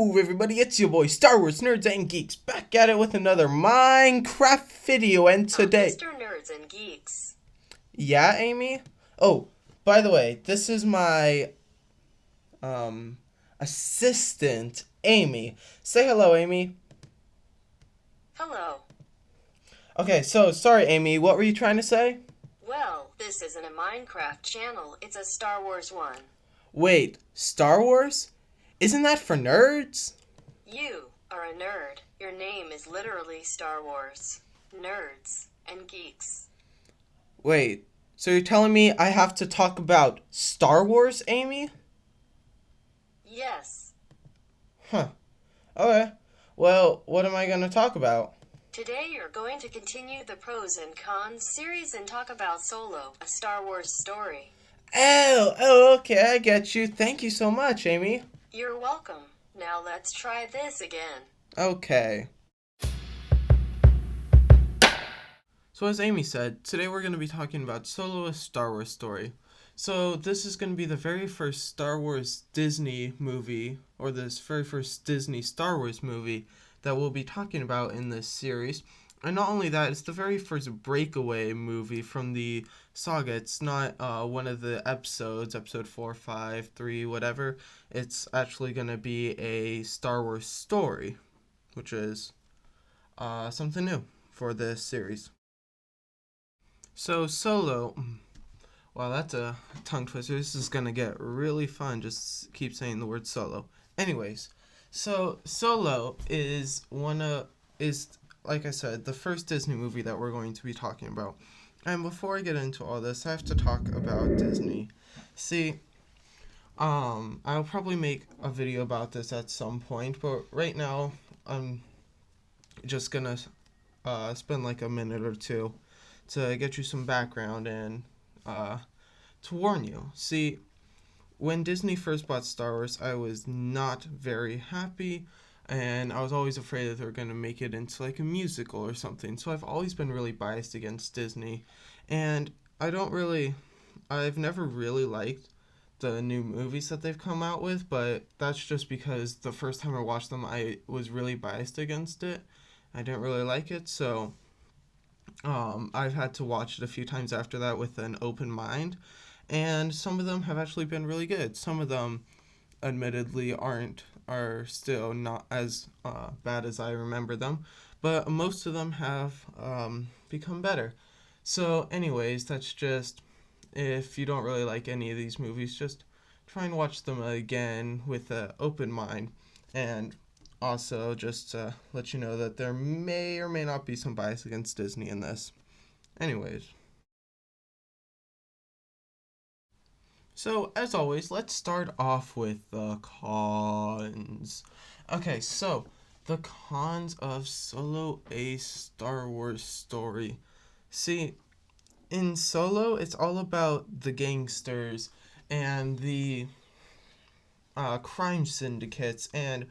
Hello everybody, it's your boy Star Wars Nerds and Geeks back at it with another Minecraft video, and today... Mr. Nerds and Geeks. Yeah, Amy? Oh, by the way, this is my assistant, Amy. Say hello, Amy. Hello. Okay, so sorry Amy, what were you trying to say? Well, this isn't a Minecraft channel, it's a Star Wars one. Wait, Star Wars? Isn't that for nerds? You are a nerd. Your name is literally Star Wars. Nerds and Geeks. Wait, so you're telling me I have to talk about Star Wars, Amy? Yes. Huh. Okay. Well, what am I going to talk about? Today you're going to continue the pros and cons series and talk about Solo, a Star Wars story. Oh, okay, I get you. Thank you so much, Amy. You're welcome. Now let's try this again. Okay. So as Amy said, today we're going to be talking about Solo, a Star Wars story. So this is going to be the very first Star Wars Disney movie, or this very first Disney Star Wars movie that we'll be talking about in this series. And not only that, it's the very first breakaway movie from the saga. It's not one of the episodes, episode 4, 5, 3, whatever. It's actually going to be a Star Wars story, which is something new for this series. So Solo, wow, that's a tongue twister. This is going to get really fun. Just keep saying the word Solo. Anyways, so Solo is like I said, the first Disney movie that we're going to be talking about. And before I get into all this, I have to talk about Disney. See, I'll probably make a video about this at some point, but right now, I'm just gonna spend like a minute or two to get you some background and to warn you. See, when Disney first bought Star Wars, I was not very happy, and I was always afraid that they were going to make it into like a musical or something. So I've always been really biased against Disney, and I've never really liked the new movies that they've come out with, but that's just because the first time I watched them, I was really biased against it. I didn't really like it, so I've had to watch it a few times after that with an open mind, and some of them have actually been really good. Some of them, admittedly, are still not as bad as I remember them, but most of them have become better. So anyways, that's just, if you don't really like any of these movies, just try and watch them again with an open mind. And also just to let you know that there may or may not be some bias against Disney in this. Anyways. So, as always, let's start off with the cons. Okay, so, the cons of Solo, a Star Wars story. See, in Solo, it's all about the gangsters and the crime syndicates, and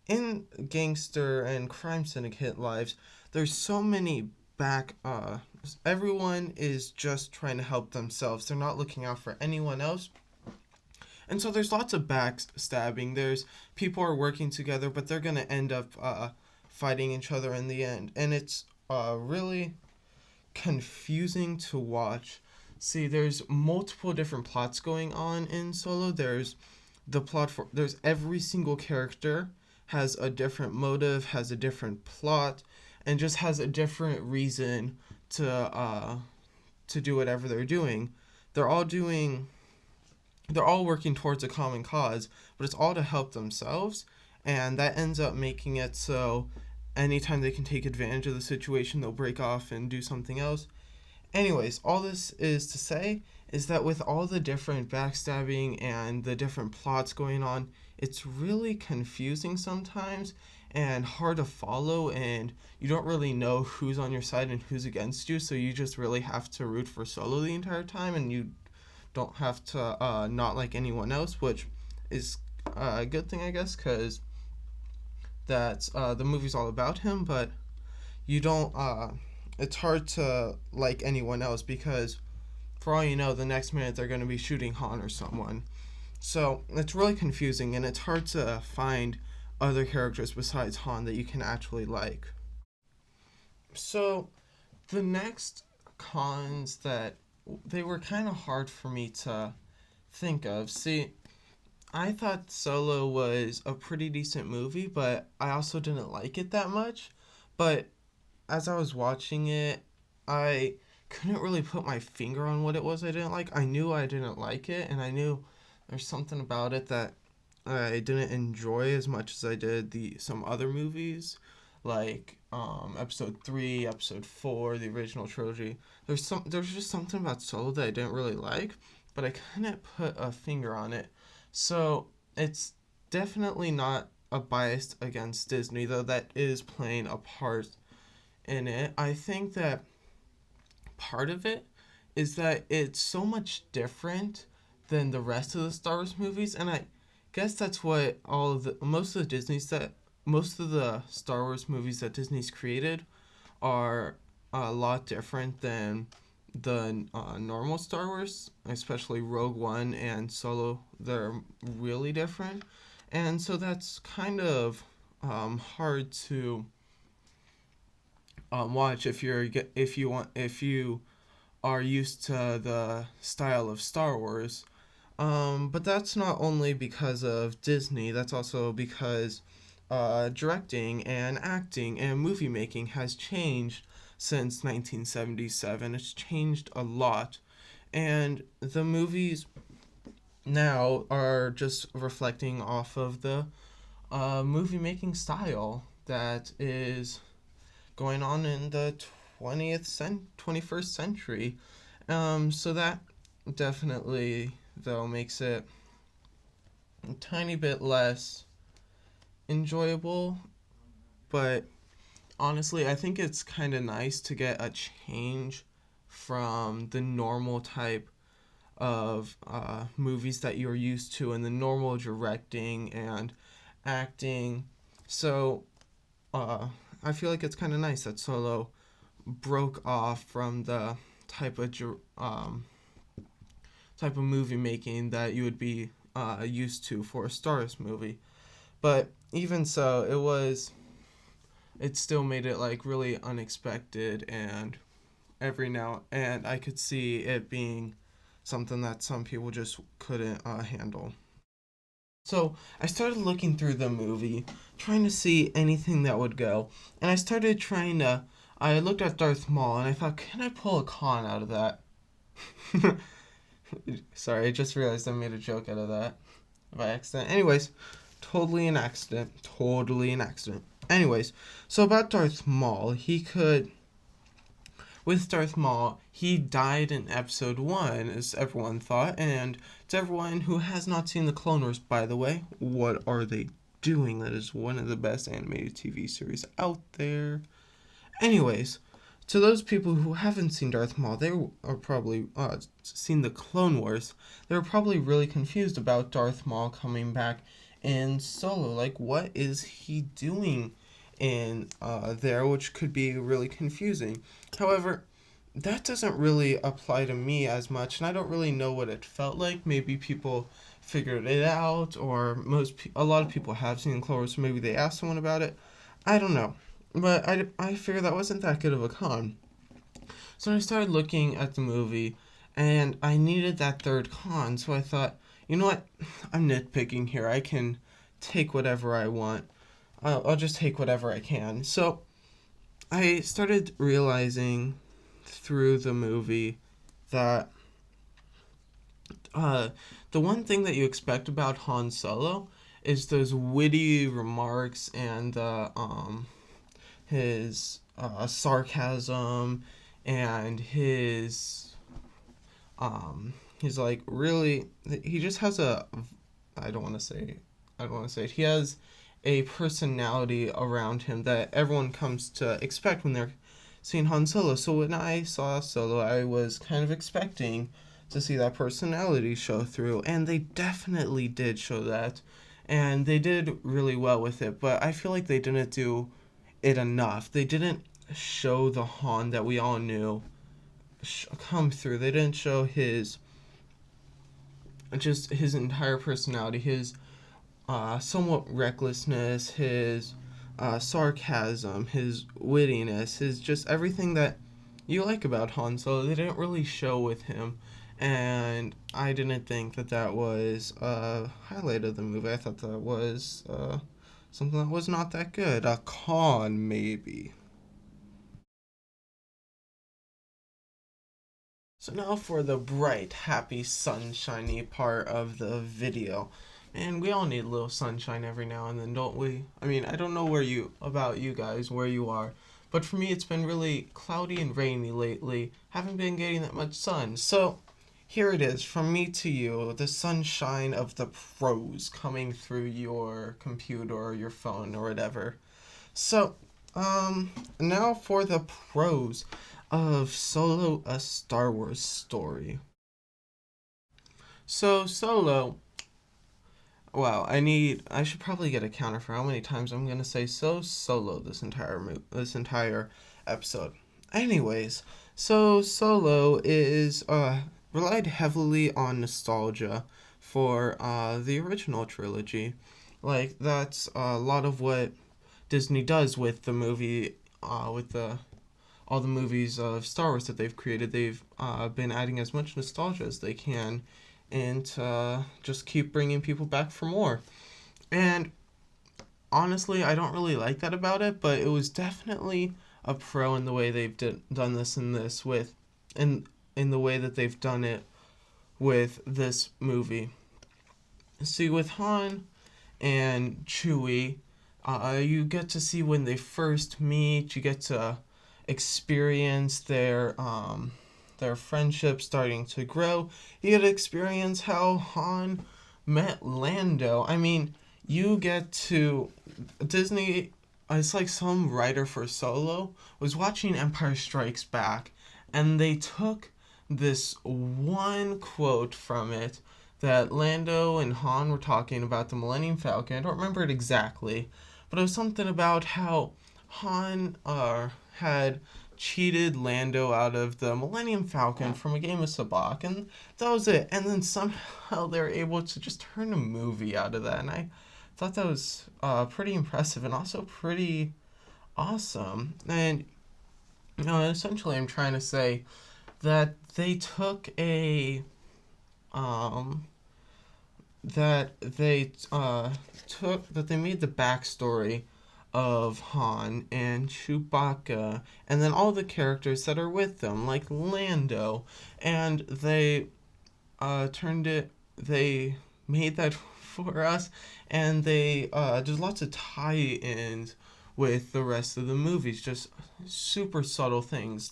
in gangster and crime syndicate lives, there's so many everyone is just trying to help themselves. They're not looking out for anyone else. And so there's lots of backstabbing. There's people are working together, but they're going to end up fighting each other in the end. And it's really confusing to watch. See, there's multiple different plots going on in Solo. There's every single character has a different motive, has a different plot, and just has a different reason to do whatever they're doing. They're all working towards a common cause, but it's all to help themselves, and that ends up making it so anytime they can take advantage of the situation, they'll break off and do something else. Anyways, all this is to say is that with all the different backstabbing and the different plots going on, it's really confusing sometimes and hard to follow, and you don't really know who's on your side and who's against you, so you just really have to root for Solo the entire time, and you don't have to not like anyone else, which is a good thing, I guess, because that's the movie's all about him, but you don't it's hard to like anyone else because for all you know, the next minute they're going to be shooting Han or someone. So it's really confusing, and it's hard to find other characters besides Han that you can actually like. So the next cons that they were kind of hard for me to think of. See, I thought Solo was a pretty decent movie, but I also didn't like it that much. But as I was watching it, I couldn't really put my finger on what it was I didn't like. I knew I didn't like it, and I knew there's something about it that I didn't enjoy as much as I did the some other movies, like Episode 3, Episode 4, the original trilogy. There's just something about Solo that I didn't really like, but I couldn't put a finger on it. So it's definitely not a bias against Disney, though that is playing a part in it. I think that part of it is that it's so much different than the rest of the Star Wars movies, and I guess that's what most of the Star Wars movies that Disney's created are a lot different than the normal Star Wars, especially Rogue One and Solo. They're really different, and so that's kind of hard to watch if you are used to the style of Star Wars. But that's not only because of Disney. That's also because directing and acting and movie making has changed since 1977. It's changed a lot, and the movies now are just reflecting off of the movie making style that is going on in the 21st century. So that definitely, though, makes it a tiny bit less enjoyable. But honestly, I think it's kind of nice to get a change from the normal type of movies that you're used to and the normal directing and acting. So I feel like it's kind of nice that Solo broke off from the type of type of movie making that you would be used to for a Star Wars movie. But even so, it still made it like really unexpected, and I could see it being something that some people just couldn't handle. So I started looking through the movie, trying to see anything that would go, and I looked at Darth Maul and I thought, can I pull a con out of that? Sorry, I just realized I made a joke out of that by accident. Anyways, totally an accident. Totally an accident. Anyways, so about Darth Maul, with Darth Maul, he died in episode 1, as everyone thought, and to everyone who has not seen the Clone Wars, by the way, what are they doing? That is one of the best animated TV series out there. Anyways, to those people who haven't seen Darth Maul, they are probably seen the Clone Wars. They were probably really confused about Darth Maul coming back in Solo. Like, what is he doing in there? Which could be really confusing. However, that doesn't really apply to me as much, and I don't really know what it felt like. Maybe people figured it out, or a lot of people have seen Clone Wars, so maybe they asked someone about it. I don't know. But I figured that wasn't that good of a con. So I started looking at the movie, and I needed that third con, so I thought, you know what? I'm nitpicking here. I can take whatever I want. I'll just take whatever I can. So I started realizing through the movie that the one thing that you expect about Han Solo is those witty remarks and his sarcasm and he's like really, he just has I don't want to say it. He has a personality around him that everyone comes to expect when they're seeing Han Solo. So when I saw Solo, I was kind of expecting to see that personality show through, and they definitely did show that, and they did really well with it. But I feel like they didn't do it enough. They didn't show the Han that we all knew come through. They didn't show his entire personality, his somewhat recklessness, his sarcasm, his wittiness, his just everything that you like about Han Solo. They didn't really show with him, and I didn't think that that was a highlight of the movie. I thought that was something that was not that good. A con, maybe. So now for the bright, happy, sunshiny part of the video. And we all need a little sunshine every now and then, don't we? I mean, I don't know about you guys, where you are, but for me it's been really cloudy and rainy lately. Haven't been getting that much sun. So here it is, from me to you, the sunshine of the pros coming through your computer or your phone or whatever. So, now for the pros of Solo: A Star Wars Story. So Solo, wow, I should probably get a counter for how many times I'm gonna say Solo this entire episode. Anyways, so Solo is relied heavily on nostalgia for the original trilogy. Like that's a lot of what Disney does with the movie, with the all the movies of Star Wars that they've created. They've been adding as much nostalgia as they can, and just keep bringing people back for more. And honestly, I don't really like that about it, but it was definitely a pro in the way done this in this with, in the way that they've done it with this movie. See, with Han and Chewie, you get to see when they first meet. You get to experience their friendship starting to grow. You get to experience how Han met Lando. I mean, you get to Disney. It's like some writer for Solo was watching Empire Strikes Back, and they took this one quote from it that Lando and Han were talking about the Millennium Falcon. I don't remember it exactly, but it was something about how Han had cheated Lando out of the Millennium Falcon from a game of Sabacc, and that was it. And then somehow they were able to just turn a movie out of that, and I thought that was pretty impressive and also pretty awesome. And essentially, I'm trying to say that they took a that they made the backstory of Han and Chewbacca, and then all the characters that are with them, like Lando, and they made that for us, and they there's lots of tie-ins with the rest of the movies, just super subtle things,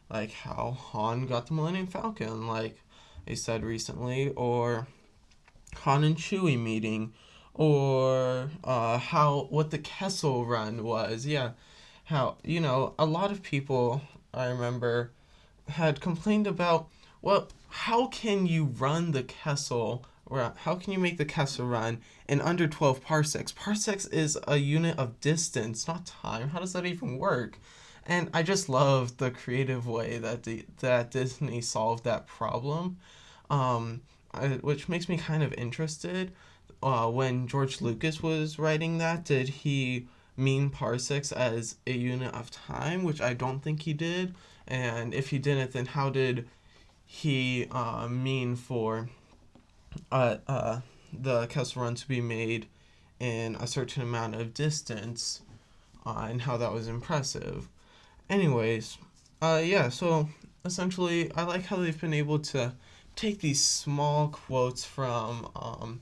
like how Han got the Millennium Falcon, like they said recently, or Han and Chewie meeting, or what the Kessel Run was. Yeah, how a lot of people, I remember, had complained about, well, how can you run the Kessel, or how can you make the Kessel Run in under 12 parsecs? Parsecs is a unit of distance, not time. How does that even work? And I just love the creative way that Disney solved that problem, which makes me kind of interested. When George Lucas was writing that, did he mean parsecs as a unit of time? Which I don't think he did. And if he didn't, then how did he mean for the Kessel Run to be made in a certain amount of distance, and how that was impressive? Anyways, yeah, so essentially, I like how they've been able to take these small quotes from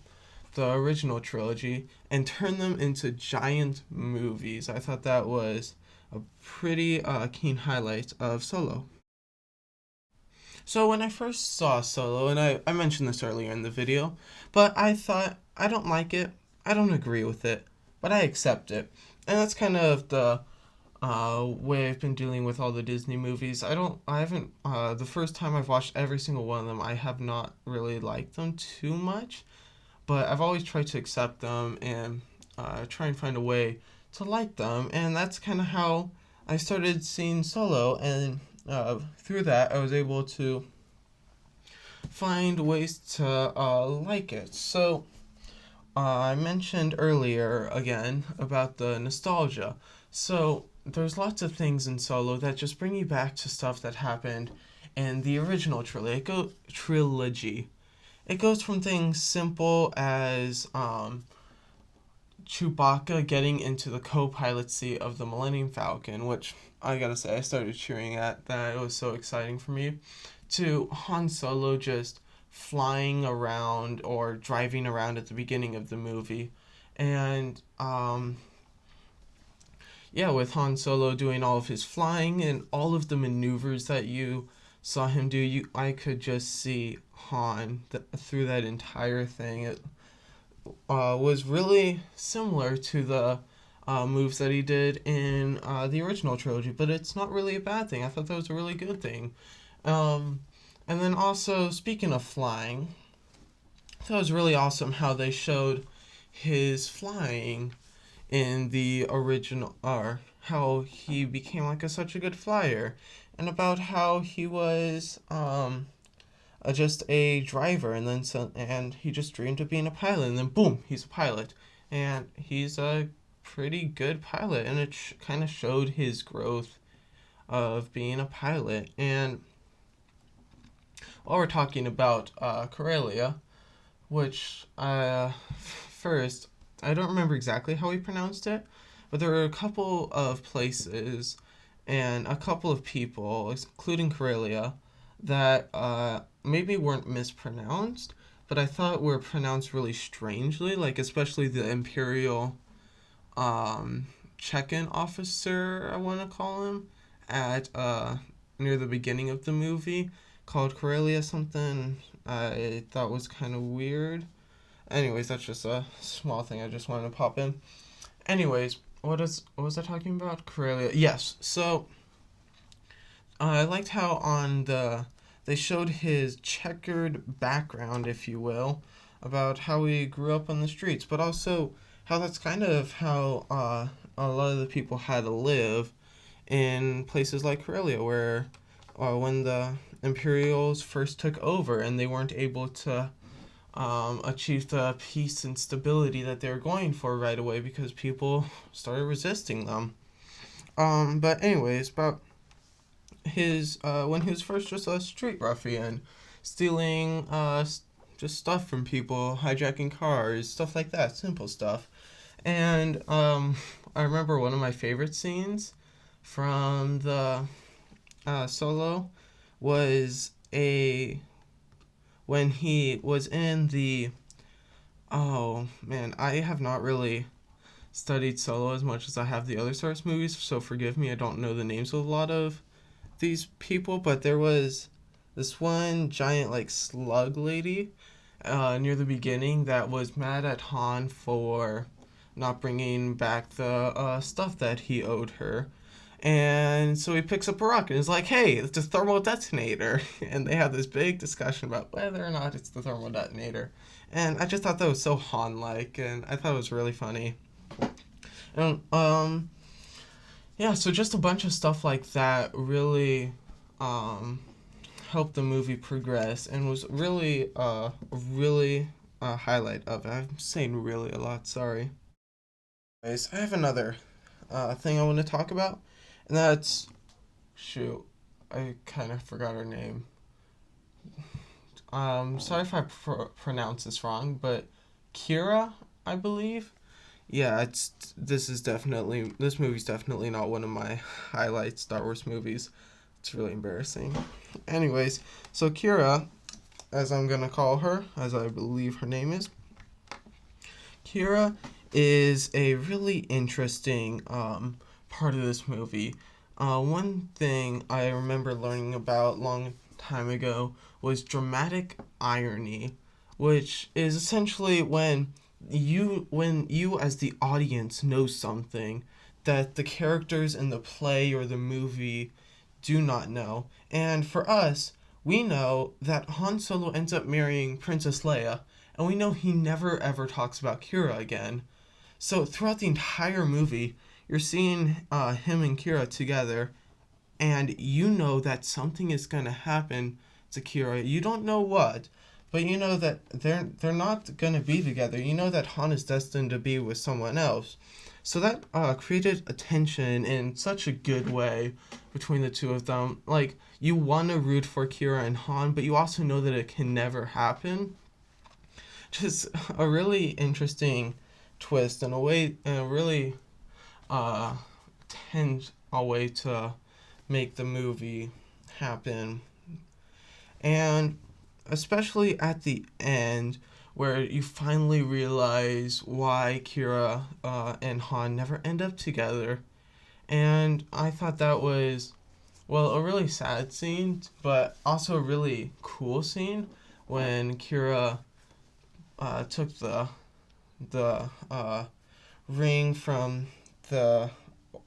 the original trilogy and turn them into giant movies. I thought that was a pretty keen highlight of Solo. So when I first saw Solo, and I mentioned this earlier in the video, but I thought, I don't like it, I don't agree with it, but I accept it. And that's kind of the way I've been dealing with all the Disney movies. I haven't, the first time I've watched every single one of them, I have not really liked them too much, but I've always tried to accept them and try and find a way to like them, and that's kind of how I started seeing Solo, and through that I was able to find ways to like it. So I mentioned earlier again about the nostalgia. So there's lots of things in Solo that just bring you back to stuff that happened in the original trilogy. It goes from things simple as Chewbacca getting into the co-pilot seat of the Millennium Falcon, which I gotta say I started cheering at that. It was so exciting for me. To Han Solo just flying around or driving around at the beginning of the movie, and yeah, with Han Solo doing all of his flying and all of the maneuvers that you saw him do, I could just see through that entire thing. It was really similar to the moves that he did in the original trilogy, but it's not really a bad thing. I thought that was a really good thing. Um, and then also, speaking of flying, I thought it was really awesome how they showed his flying in the original, or how he became like such a good flyer, and about how he was just a driver, and then and he just dreamed of being a pilot, and then boom, he's a pilot, and he's a pretty good pilot, and it kind of showed his growth of being a pilot. And while we're talking about Corellia, which first I don't remember exactly how he pronounced it, but there were a couple of places and a couple of people, including Corellia, that maybe weren't mispronounced, but I thought were pronounced really strangely, like especially the Imperial check-in officer, I want to call him, at near the beginning of the movie, called Corellia something I thought was kind of weird. Anyways, that's just a small thing I just wanted to pop in. Anyways, what was I talking about? Corellia. Yes. So I liked how they showed his checkered background, if you will, about how he grew up on the streets, but also how that's kind of how a lot of the people had to live in places like Corellia, where when the Imperials first took over and they weren't able to achieve the peace and stability that they were going for right away because people started resisting them. But anyways, about his when he was first just a street ruffian, stealing just stuff from people, hijacking cars, stuff like that, simple stuff. And I remember one of my favorite scenes from the Solo was a when he was in the oh man, I have not really studied Solo as much as I have the other Star Wars movies, so forgive me, I don't know the names of a lot of these people, but there was this one giant like slug lady near the beginning that was mad at Han for not bringing back the stuff that he owed her. And so he picks up a rock and is like, hey, it's a thermal detonator. And they have this big discussion about whether or not it's the thermal detonator. And I just thought that was so Han like, and I thought it was really funny. And yeah, so just a bunch of stuff like that really helped the movie progress and was really really a highlight of it. I'm saying really a lot, sorry. Anyways, I have another thing I want to talk about, and that's shoot, I kind of forgot her name. Sorry if I pronounce this wrong, but Kira, I believe. Yeah, this movie's definitely not one of my highlight Star Wars movies. It's really embarrassing. Anyways, so Kira, as I'm gonna call her, as I believe her name is, Kira is a really interesting part of this movie. One thing I remember learning about long time ago was dramatic irony, which is essentially when you as the audience know something that the characters in the play or the movie do not know. And for us, we know that Han Solo ends up marrying Princess Leia, and we know he never ever talks about Kira again. So throughout the entire movie, you're seeing him and Kira together, and you know that something is going to happen to Kira. You don't know what, but you know that they're not gonna be together. You know that Han is destined to be with someone else. So that created a tension in such a good way between the two of them. Like, you want to root for Kira and Han, but you also know that it can never happen. Just a really interesting twist and a really uh, tense a way to make the movie happen. And especially at the end, where you finally realize why Kira and Han never end up together. And I thought that was, well, a really sad scene, but also a really cool scene when Kira took the ring from the.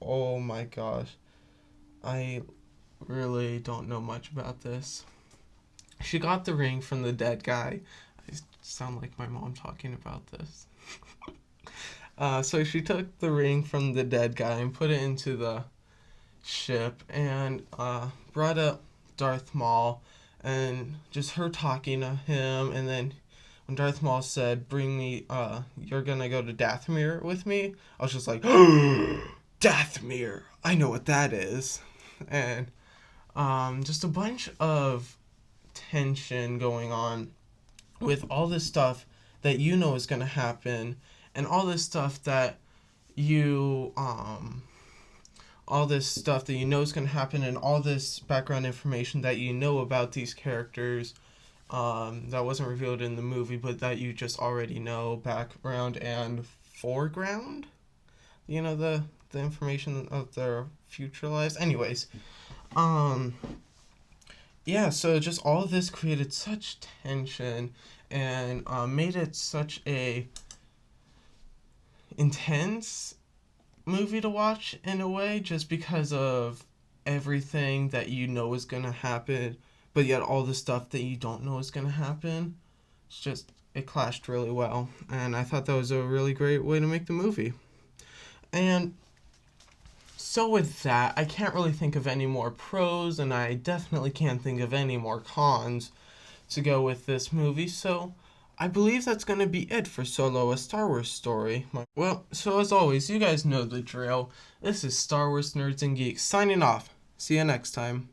Oh my gosh. I really don't know much about this. She got the ring from the dead guy. I sound like my mom talking about this. So she took the ring from the dead guy and put it into the ship and brought up Darth Maul and just her talking to him. And then when Darth Maul said, "Bring me, you're gonna go to Dathomir with me," I was just like, Dathomir! I know what that is. And just a bunch of tension going on with all this stuff that you know is going to happen and all this stuff that you all this stuff that you know is going to happen and all this background information that you know about these characters that wasn't revealed in the movie but that you just already know, background and foreground, you know, the information of their future lives. Anyways, yeah, so just all of this created such tension and made it such a intense movie to watch in a way, just because of everything that you know is gonna happen, but yet all the stuff that you don't know is gonna happen. It's just, it clashed really well, and I thought that was a really great way to make the movie. And so with that, I can't really think of any more pros, and I definitely can't think of any more cons to go with this movie, so I believe that's going to be it for Solo: A Star Wars Story. Well, so as always, you guys know the drill. This is Star Wars Nerds and Geeks signing off. See you next time.